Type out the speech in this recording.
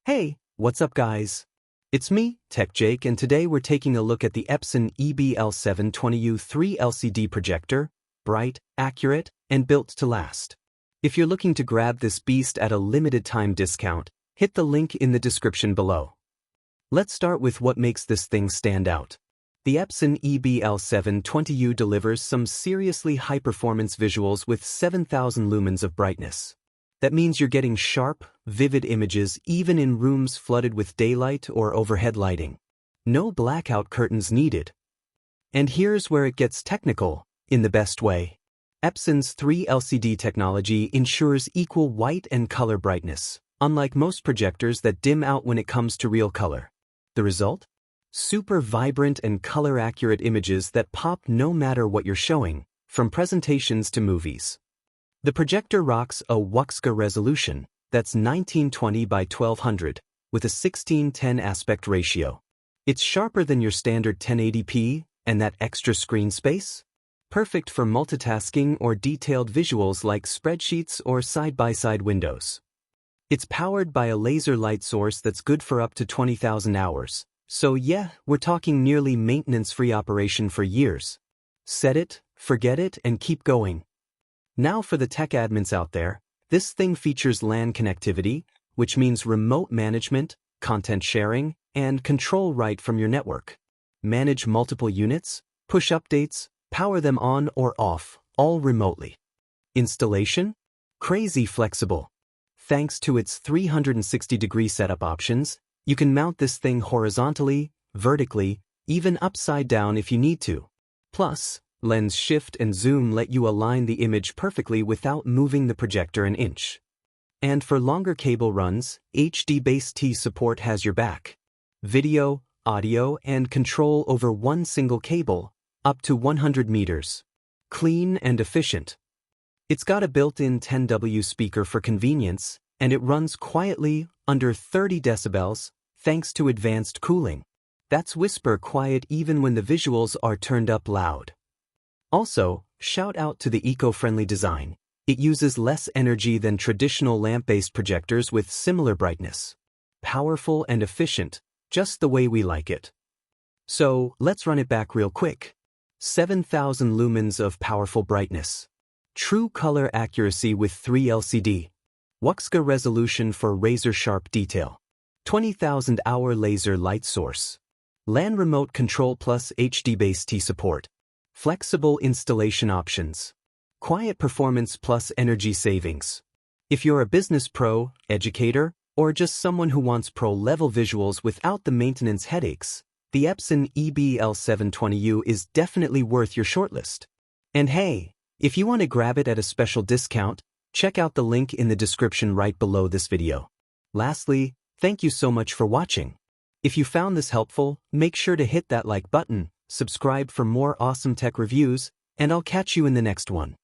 Hey, what's up guys? It's me, Tech Jake, and today we're taking a look at the Epson EB-L720U 3LCD projector, bright, accurate, and built to last. If you're looking to grab this beast at a limited time discount, hit the link in the description below. Let's start with what makes this thing stand out. The Epson EB-L720U delivers some seriously high-performance visuals with 7,000 lumens of brightness. That means you're getting sharp, vivid images even in rooms flooded with daylight or overhead lighting. No blackout curtains needed. And here's where it gets technical, in the best way. Epson's 3LCD technology ensures equal white and color brightness, unlike most projectors that dim out when it comes to real color. The result? Super vibrant and color-accurate images that pop no matter what you're showing, from presentations to movies. The projector rocks a WUXGA resolution, that's 1920 by 1200, with a 16:10 aspect ratio. It's sharper than your standard 1080p, and that extra screen space? Perfect for multitasking or detailed visuals like spreadsheets or side-by-side windows. It's powered by a laser light source that's good for up to 20,000 hours, so yeah, we're talking nearly maintenance-free operation for years. Set it, forget it, and keep going. Now for the tech admins out there, this thing features LAN connectivity, which means remote management, content sharing, and control right from your network. Manage multiple units, push updates, power them on or off, all remotely. Installation? Crazy flexible. Thanks to its 360-degree setup options, you can mount this thing horizontally, vertically, even upside down if you need to. Plus, lens shift and zoom let you align the image perfectly without moving the projector an inch. And for longer cable runs, HD-Base-T support has your back. Video, audio, and control over one single cable, up to 100 meters. Clean and efficient. It's got a built-in 10W speaker for convenience, and it runs quietly, under 30 decibels, thanks to advanced cooling. That's whisper quiet even when the visuals are turned up loud. Also, shout out to the eco-friendly design. It uses less energy than traditional lamp-based projectors with similar brightness. Powerful and efficient, just the way we like it. So, let's run it back real quick. 7,000 lumens of powerful brightness. True color accuracy with 3LCD. WUXGA resolution for razor-sharp detail. 20,000-hour laser light source. LAN remote control plus HD-Base-T support. Flexible installation options. Quiet performance plus energy savings. If you're a business pro, educator, or just someone who wants pro-level visuals without the maintenance headaches, the Epson EB-L720U is definitely worth your shortlist. And hey, if you want to grab it at a special discount, check out the link in the description right below this video. Lastly, thank you so much for watching. If you found this helpful, make sure to hit that like button, subscribe for more awesome tech reviews, and I'll catch you in the next one.